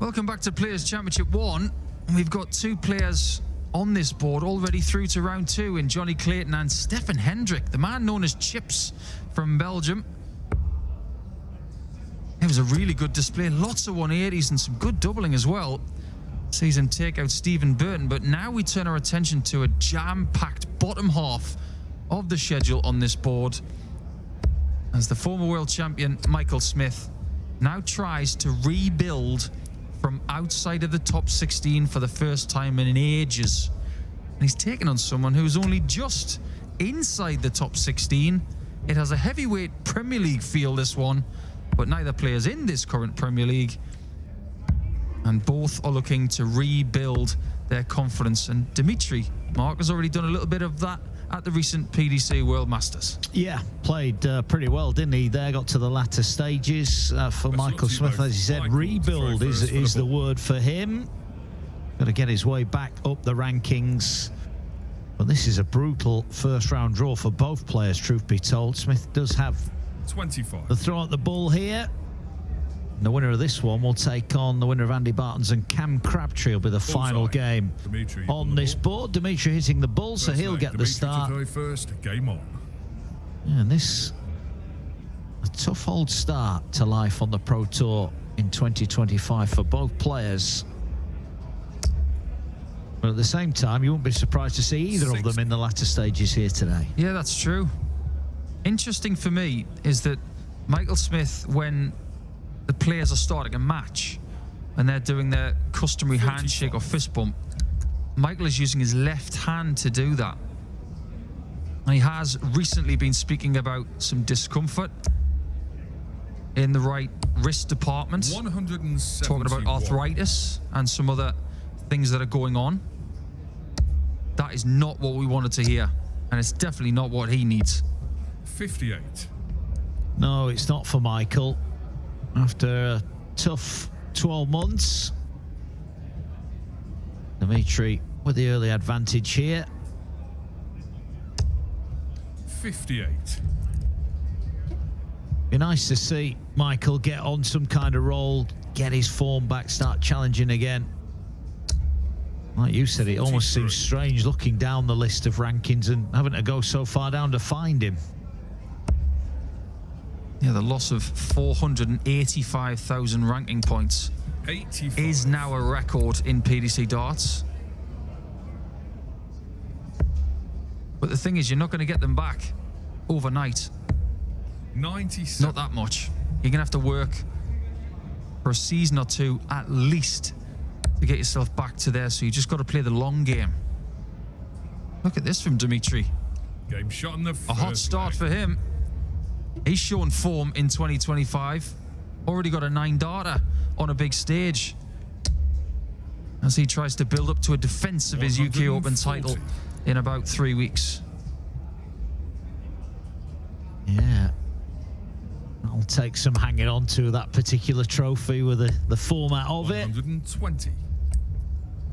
Welcome back to Players Championship 1. We've got two players on this board already through to round 2 in Johnny Clayton and Stefan Hendrick, the man known as Chips from Belgium. It was a really good display, lots of 180s and some good doubling as well. Sees him take out Stephen Burton, but now we turn our attention to a jam-packed bottom half of the schedule on this board as the former world champion Michael Smith now tries to rebuild from outside of the top 16 for the first time in ages. And he's taken on someone who's only just inside the top 16. It has a heavyweight Premier League feel, this one, but neither player's in this current Premier League. And both are looking to rebuild their confidence. And Dimitri, Mark, has already done a little bit of that at the recent PDC World Masters. Yeah, played pretty well, didn't he? There got to the latter stages for Michael Smith. As he said, rebuild is the word for him. Got to get his way back up the rankings. But this is a brutal first round draw for both players, truth be told. Smith does have 25. the throw at the bull here. The winner of this one will take on the winner of Andy Barton's and Cam Crabtree will be the final game Dimitri on this board. Dimitri hitting the bull, so he'll get the start. First game on. Yeah, and this a tough old start to life on the Pro Tour in 2025 for both players. But at the same time, you won't be surprised to see either of them in the latter stages here today. Yeah, that's true. Interesting for me is that Michael Smith, when the players are starting a match and they're doing their customary handshake or fist bump, Michael is using his left hand to do that. And he has recently been speaking about some discomfort in the right wrist department, talking about arthritis and some other things that are going on. That is not what we wanted to hear, and it's definitely not what he needs. 58. No, it's not for Michael. After a tough 12 months, Dimitri with the early advantage here. 58. Be nice to see Michael get on some kind of roll, get his form back, start challenging again. Like you said, it almost seems strange looking down the list of rankings and having to go so far down to find him. Yeah, the loss of 485,000 ranking points 85. is now a record in PDC darts. But the thing is, you're not going to get them back overnight. 97. Not that much. You're going to have to work for a season or two at least to get yourself back to there. So you just got to play the long game. Look at this from Dimitri. Game shot in the first A hot start for him. He's shown form in 2025. Already got a 9-darter on a big stage as he tries to build up to a defense of his UK Open title in about 3 weeks. Yeah. I'll take some hanging on to that particular trophy with the format of it. 120.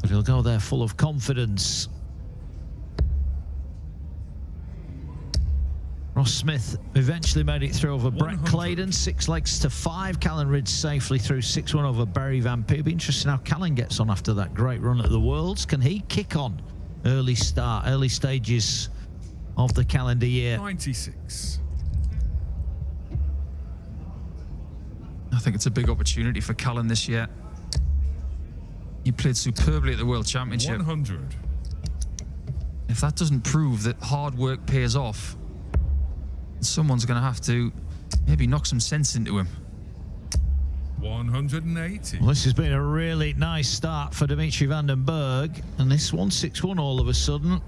But he'll go there full of confidence. Ross Smith eventually made it through over Brett Claydon, 6 legs to 5. Callan Ridge safely through 6-1 over Bergh Van Michael. Be interesting how Callan gets on after that great run at the Worlds. Can he kick on early stages of the calendar year? 96. I think it's a big opportunity for Callan this year. He played superbly at the World Championship. 100. If that doesn't prove that hard work pays off, someone's going to have to maybe knock some sense into him. 180. Well, this has been a really nice start for Dimitri van den Bergh, and this 161 all of a sudden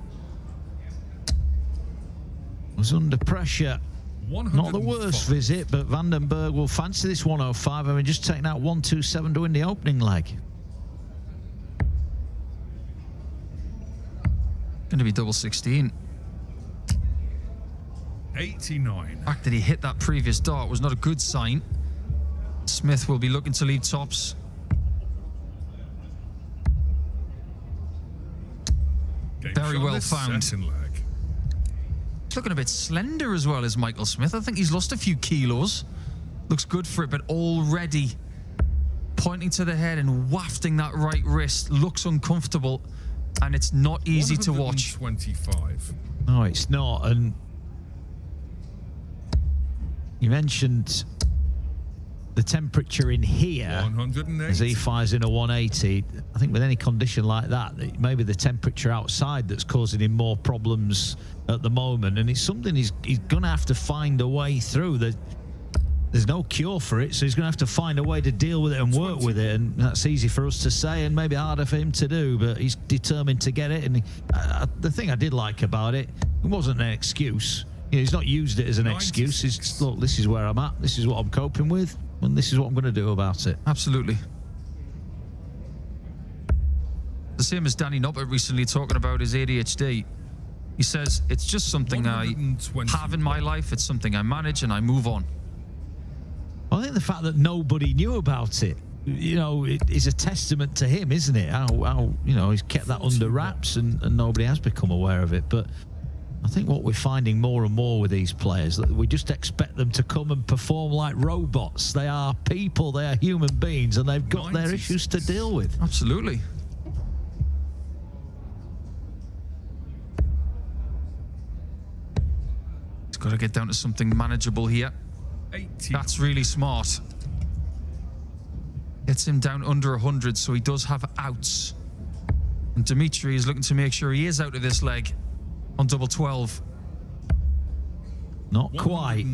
was under pressure. Not the worst visit, but van den Bergh will fancy this 105, having just taken out 127 to win the opening leg. Going to be double 16. 89. The fact that he hit that previous dart was not a good sign. Smith will be looking to leave tops. Very well found. He's looking a bit slender as well as Michael Smith. I think he's lost a few kilos. Looks good for it, but already pointing to the head and wafting that right wrist looks uncomfortable, and it's not easy to watch. 125. No, it's not. And you mentioned the temperature in here 108. as he fires in a 180. I think with any condition like that, maybe the temperature outside that's causing him more problems at the moment, and it's something he's going to have to find a way through. There's no cure for it, so he's going to have to find a way to deal with it and work with it, and that's easy for us to say and maybe harder for him to do, but he's determined to get it. And the thing I did like about it, it wasn't an excuse. You know, he's not used it as an excuse. He's, look, this is where I'm at, this is what I'm coping with, and this is what I'm going to do about it. Absolutely. The same as Danny Noppert recently talking about his ADHD. He says, it's just something I have in my life, it's something I manage and I move on. I think the fact that nobody knew about it, you know, it is a testament to him, isn't it? How you know, he's kept that under wraps and nobody has become aware of it. But I think what we're finding more and more with these players, that we just expect them to come and perform like robots. They are people, they are human beings, and they've got their issues to deal with. Absolutely. He's got to get down to something manageable here. 80. That's really smart. Gets him down under 100, so he does have outs. And Dimitri is looking to make sure he is out of this leg on double 12. Not quite.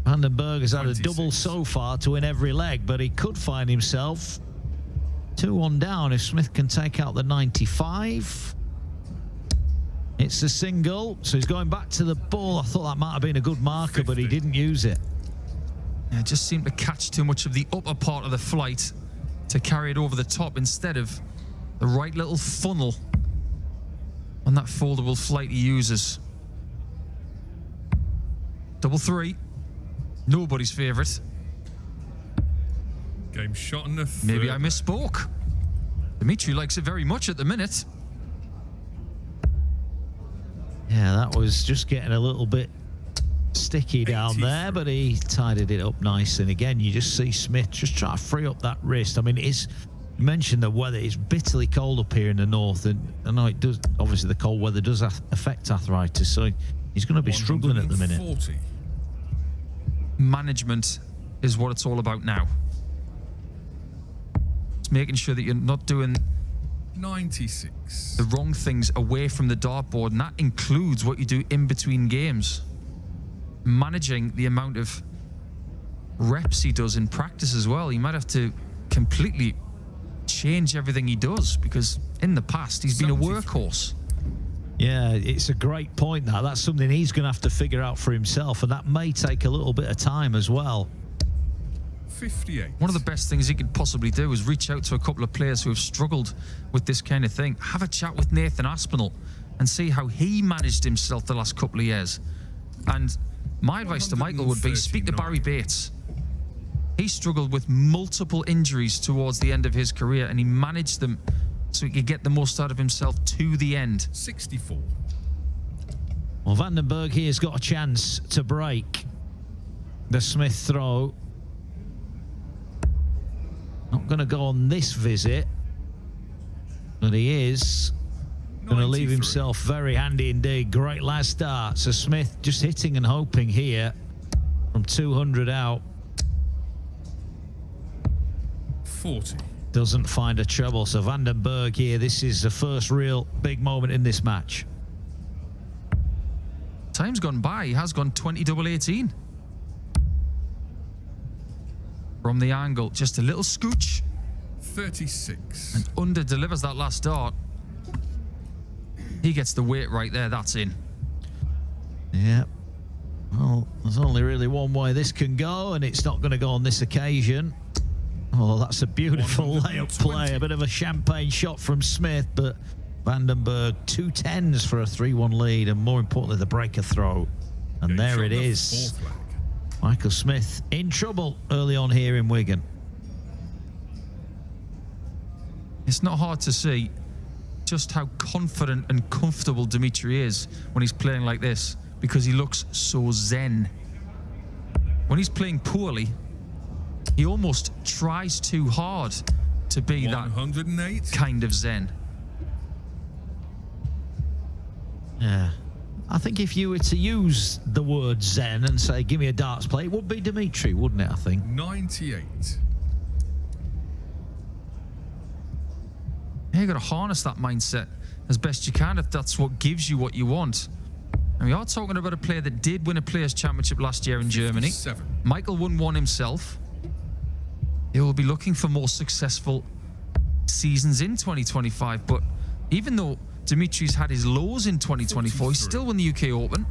Bergh has had a double so far to win every leg, but he could find himself 2-1 down if Smith can take out the 95. It's a single, so he's going back to the ball. I thought that might have been a good marker, 50. But he didn't use it. Yeah, it just seemed to catch too much of the upper part of the flight to carry it over the top instead of the right little funnel on that foldable flight he uses. Double 3. Nobody's favourite. Game shot in the third. Maybe I misspoke. Dimitri likes it very much at the minute. Yeah, that was just getting a little bit sticky down there, but he tidied it up nice. And again, you just see Smith just try to free up that wrist. I mean, you mentioned the weather. It's bitterly cold up here in the north, and I know it does. Obviously, the cold weather does affect arthritis, so he's going to be struggling at the minute. 40. Management is what it's all about now. It's making sure that you're not doing 96. the wrong things away from the dartboard, and that includes what you do in between games. Managing the amount of reps he does in practice as well. He might have to completely change everything he does, because in the past he's been a workhorse. Yeah, it's a great point. That's something he's going to have to figure out for himself, and that may take a little bit of time as well. 58. One of the best things he could possibly do is reach out to a couple of players who have struggled with this kind of thing. Have a chat with Nathan Aspinall and see how he managed himself the last couple of years. And my advice to Michael would be speak to Barry Bates. He struggled with multiple injuries towards the end of his career, and he managed them so he could get the most out of himself to the end. 64. Well, Bergh here has got a chance to break the Smith throw. Not going to go on this visit, but he is going to leave himself very handy indeed. Great last start. So Smith just hitting and hoping here from 200 out. 40. Doesn't find a treble. So Bergh here, this is the first real big moment in this match. Time's gone by. He has gone 20 double 18. From the angle, just a little scooch. 36. And under delivers that last dart. He gets the weight right there. That's in. Yeah. Well, there's only really one way this can go, and it's not going to go on this occasion. Oh, that's a beautiful layup play. A bit of a champagne shot from Smith, but Bergh 2 10s for a 3-1 lead, and more importantly, the breaker throw. And there it is. Michael Smith in trouble early on here in Wigan. It's not hard to see just how confident and comfortable Dimitri is when he's playing like this, because he looks so zen. When he's playing poorly, He almost tries too hard to be that 108. kind of zen. Yeah. I think if you were to use the word zen and say, give me a darts play, it would be Dimitri, wouldn't it, I think? 98. Yeah, you got to harness that mindset as best you can if that's what gives you what you want. And we are talking about a player that did win a Players' Championship last year in Germany. 57. Michael won one himself. He will be looking for more successful seasons in 2025. But even though Dimitri's had his lows in 2024, he still won the UK Open.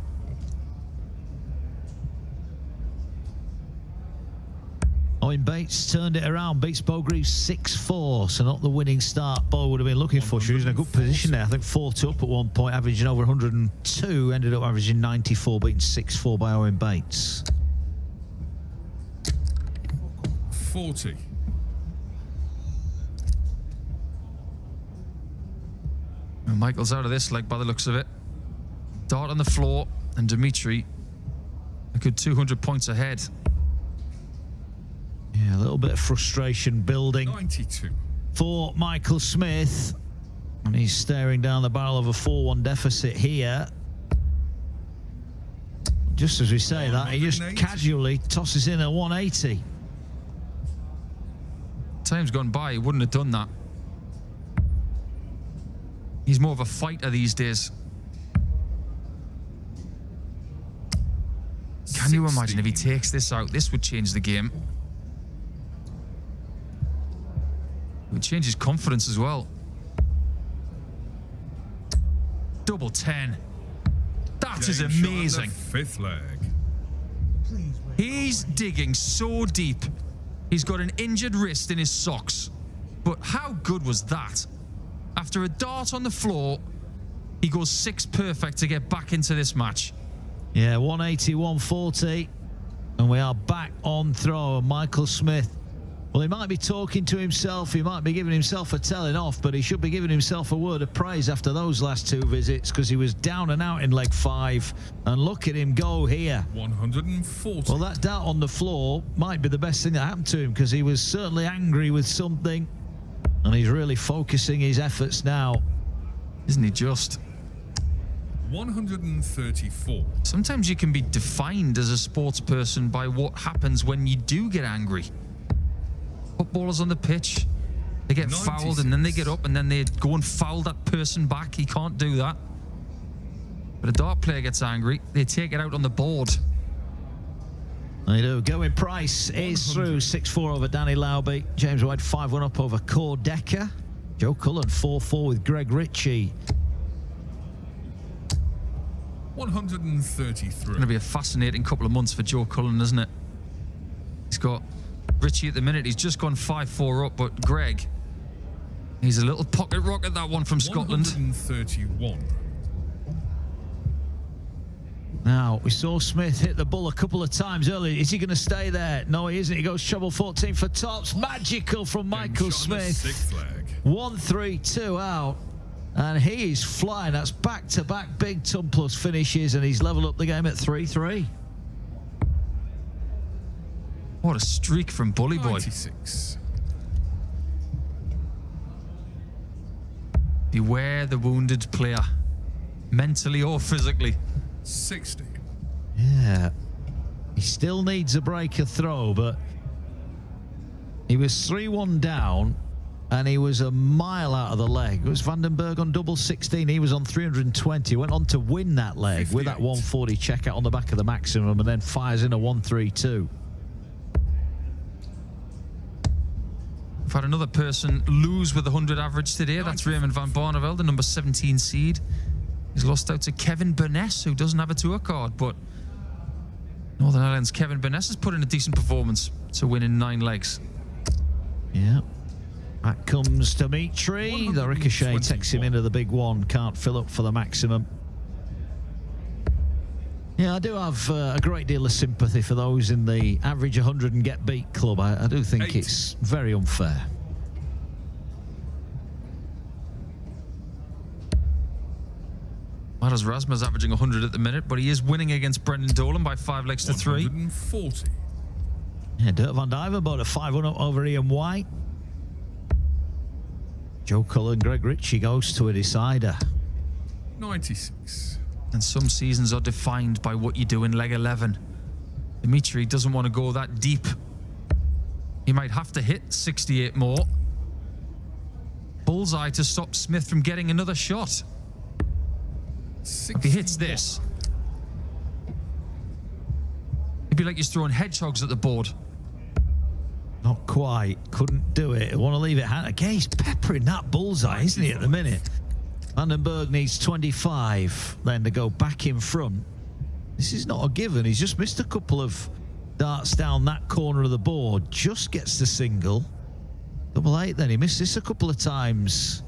Owen Bates turned it around, beats Bo Greaves 6-4, so not the winning start Bo would have been looking for. She was in a good position there. I think 4-2 up at one point, averaging over 102, ended up averaging 94, beaten 6-4 by Owen Bates. 40. And Michael's out of this leg by the looks of it. Dart on the floor, and Dimitri a good 200 points ahead. Yeah, a little bit of frustration building 92. for Michael Smith. And he's staring down the barrel of a 4-1 deficit here. Just as we say that, he just casually tosses in a 180. Time's gone by, he wouldn't have done that. He's more of a fighter these days. Can you imagine if he takes this out? This would change the game. It would change his confidence as well. Double 10. That is amazing. Fifth leg. He's digging so deep. He's got an injured wrist in his socks. But how good was that? After a dart on the floor, he goes 6 perfect to get back into this match. Yeah, 180, 140. And we are back on throw. Michael Smith, well, he might be talking to himself. He might be giving himself a telling off, but he should be giving himself a word of praise after those last 2 visits, because he was down and out in leg 5. And look at him go here. 140. Well, that dart on the floor might be the best thing that happened to him, because he was certainly angry with something. And he's really focusing his efforts now. Isn't he just? 134. Sometimes you can be defined as a sports person by what happens when you do get angry. Footballers on the pitch, they get 96. fouled and then they get up and then they go and foul that person back. He can't do that. But a dart player gets angry, they take it out on the board. They do. Going Price is through 6-4 over Danny Lauby. James White 5-1 up over Core Decker. Joe Cullen 4-4 with Greg Ritchie. 133. It's going to be a fascinating couple of months for Joe Cullen, isn't it? He's got Ritchie at the minute. He's just gone 5-4 up, but Greg, he's a little pocket rocket, that one from Scotland. 131. Now, we saw Smith hit the bull a couple of times earlier. Is he going to stay there? No, he isn't. He goes treble 14 for tops. Magical from Michael Smith. 6th leg. 1-3-2 out. And he is flying. That's back-to-back big ton plus finishes, and he's leveled up the game at 3-3. What a streak from Bully Boy. 96. Beware the wounded player, mentally or physically. 60. Yeah. He still needs a breaker throw, but he was 3-1 down, and he was a mile out of the leg. It was Vandenberg on double 16. He was on 320. Went on to win that leg 58. with that 140 checkout on the back of the maximum, and then fires in a 1-3-2. We've had another person lose with 100 average today. That's Raymond van Barneveld, the number 17 seed. He's lost out to Kevin Burness, who doesn't have a tour card, but Northern Ireland's Kevin Burness has put in a decent performance to win in 9 legs. Yeah. Back comes Dimitri. The ricochet takes him into the big one. Can't fill up for the maximum. Yeah, I do have a great deal of sympathy for those in the average 100 and get beat club. I do think 8. it's very unfair. Matters Rasmus averaging 100 at the minute, but he is winning against Brendan Dolan by 5 legs to 3. 140. Yeah, Dirk van Diver about a 5-1 up over Ian White. Joe Cullen, Greg Ritchie goes to a decider. 96. And some seasons are defined by what you do in leg 11. Dimitri doesn't want to go that deep. He might have to hit 68 more. Bullseye to stop Smith from getting another shot. If he hits this, it'd be like he's throwing hedgehogs at the board. Not quite. Couldn't do it. I want to leave it. Okay, he's peppering that bullseye, isn't he, at the minute? Bergh needs 25 then to go back in front. This is not a given. He's just missed a couple of darts down that corner of the board. Just gets the single. Double 8 then. He missed this a couple of times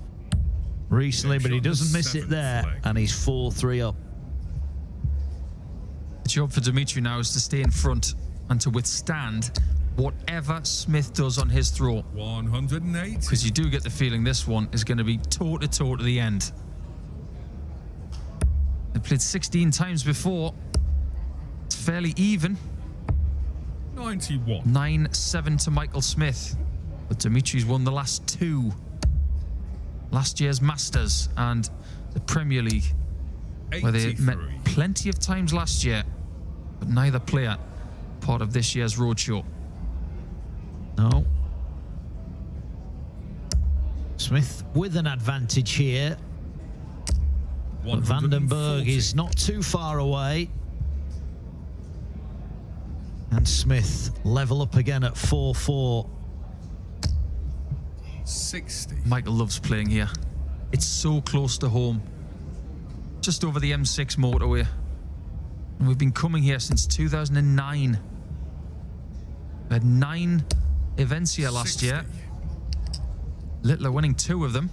recently, but he doesn't miss it there. And he's 4-3 up. The job for Dimitri now is to stay in front and to withstand whatever Smith does on his throw. 108. Because you do get the feeling this one is going to be toe-to-toe to the end. They played 16 times before. It's fairly even. 91. 9-7 to Michael Smith. But Dimitri's won the last 2. Last year's Masters and the Premier League, where they met plenty of times last year, but neither player part of this year's roadshow. No. Smith with an advantage here. But Bergh is not too far away. And Smith level up again at 4-4. 60. Michael loves playing here. It's so close to home. Just over the M6 motorway. And we've been coming here since 2009. We had 9 events here last year. Littler winning 2 of them.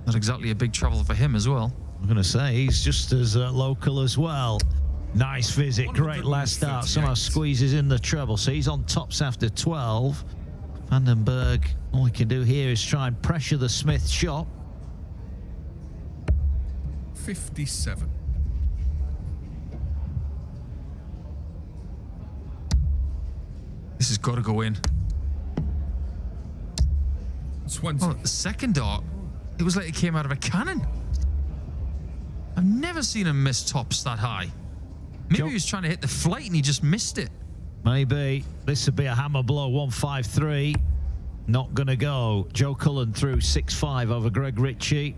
Not exactly a big travel for him as well. I'm going to say he's just as local as well. Nice visit, great last start. Somehow squeezes in the treble. So he's on tops after 12. Bergh, all he can do here is try and pressure the Smith shot. 57. This has got to go in. 20. Oh, the second dart, it was like it came out of a cannon. I've never seen him miss tops that high. Maybe he was trying to hit the flight and he just missed it. Maybe. This would be a hammer blow. 153. Not going to go. Joe Cullen through 6-5 over Greg Ritchie.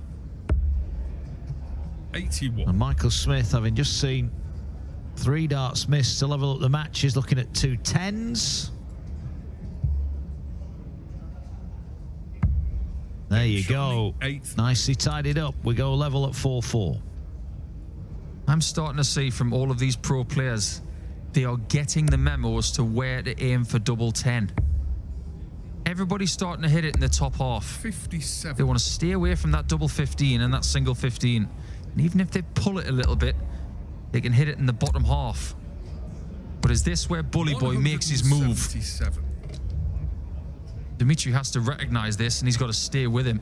81. And Michael Smith, having just seen 3 darts missed to level up the match, is looking at 2 10s. There you go. Nicely tied it up. We go level at 4-4. I'm starting to see from all of these pro players, they are getting the memo as to where to aim for double 10. Everybody's starting to hit it in the top half. 57. They want to stay away from that double 15 and that single 15. And even if they pull it a little bit, they can hit it in the bottom half. But is this where Bully Boy makes his move? 77. Dimitri has to recognize this and he's got to stay with him.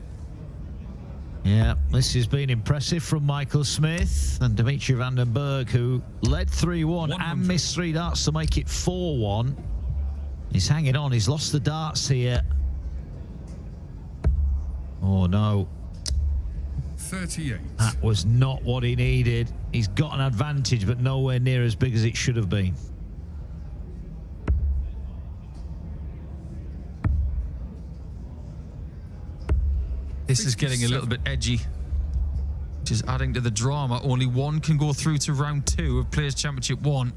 Yeah, this has been impressive from Michael Smith and Dimitri Bergh, who led 3-1 and missed 3 darts to make it 4-1. He's hanging on. He's lost the darts here. Oh, no. 38. That was not what he needed. He's got an advantage, but nowhere near as big as it should have been. This is getting a little bit edgy, which is adding to the drama. Only one can go through to round 2 of Players' Championship 1.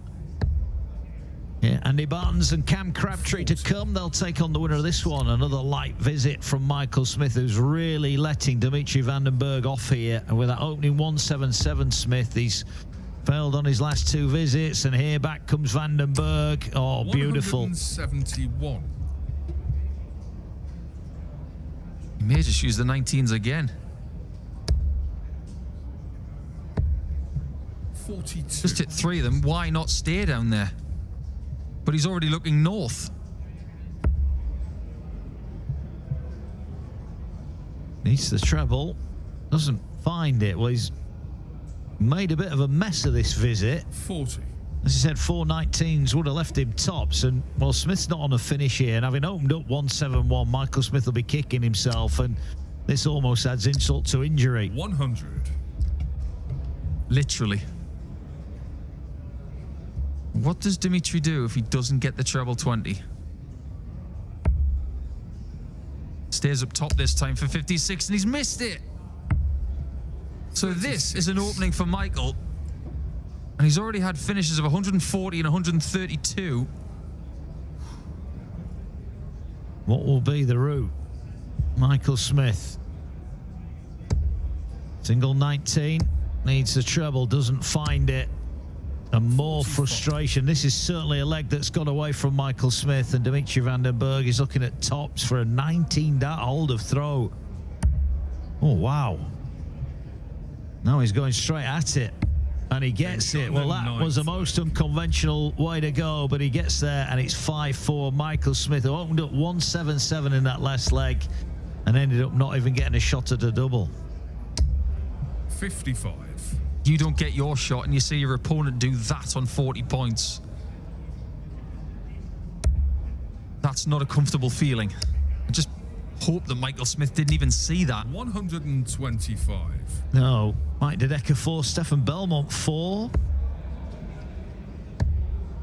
Yeah, Andy Barnes and Cam Crabtree to come. They'll take on the winner of this one. Another light visit from Michael Smith, who's really letting Dimitri Bergh off here. And with that opening 177, Smith, he's failed on his last 2 visits. And here back comes Bergh. Oh, beautiful. 171. He may just use the 19s again. 42. Just hit 3 of them. Why not stay down there? But he's already looking north. Needs the treble. Doesn't find it. Well, he's made a bit of a mess of this visit. 40. As I said, 4.19s would have left him tops, and well, Smith's not on a finish here, and having opened up 171, Michael Smith will be kicking himself, and this almost adds insult to injury. 100. Literally. What does Dimitri do if he doesn't get the treble 20? Stays up top this time for 56, and he's missed it. So this is an opening for Michael. And he's already had finishes of 140 and 132. What will be the route? Michael Smith. Single 19. Needs the treble. Doesn't find it. And more frustration. This is certainly a leg that's got away from Michael Smith. And Dimitri van den Bergh is looking at tops for a 19 hold of throw. Oh, wow. Now he's going straight at it. And he gets it. Well, that was the most unconventional way to go, but he gets there, and it's 5-4. Michael Smith, who opened up 177 in that last leg and ended up not even getting a shot at a double. 55. You don't get your shot, and you see your opponent do that on 40 points. That's not a comfortable feeling. I just hope that Michael Smith didn't even see that. 125. No. Mike De Decker 4, Stefan Belmont 4.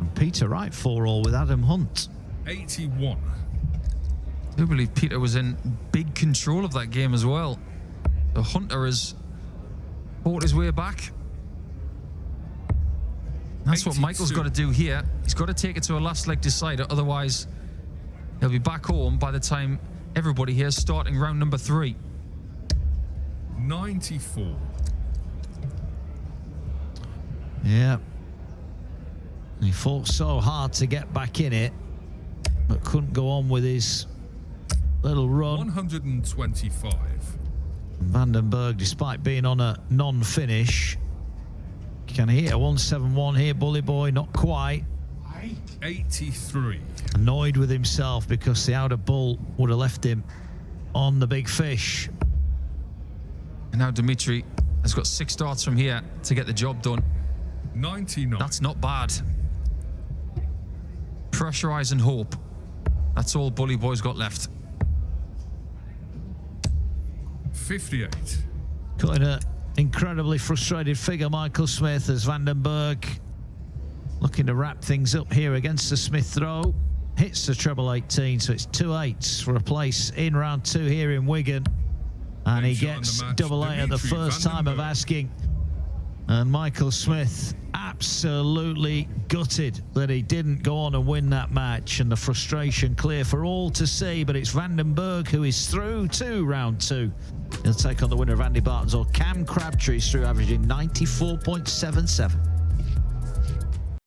And Peter Wright 4-all with Adam Hunt. 81. I do believe Peter was in big control of that game as well. The Hunter has fought his way back. That's 82. What Michael's got to do here. He's got to take it to a last leg decider, otherwise he'll be back home by the time everybody here is starting round number 3. 94. Yeah. He fought so hard to get back in it, but couldn't go on with his little run. 125. Van den Bergh, despite being on a non-finish, can he hit a 171 here, Bully Boy? Not quite. 83. Annoyed with himself because the outer bull would have left him on the big fish. And now Dimitri has got 6 starts from here to get the job done. 99. That's not bad. Pressurize and hope. That's all Bully Boy's got left. 58. Cutting an incredibly frustrated figure, Michael Smith, as Van den Bergh looking to wrap things up here against the Smith throw. Hits the treble 18, so it's 2 8s for a place in round 2 here in Wigan. And he gets double 8 at the first time of asking. And Michael Smith absolutely gutted that he didn't go on and win that match, and the frustration clear for all to see. But it's Van den Bergh who is through to round 2. He'll take on the winner of Andy Barton's or Cam Crabtree's through, averaging 94.77.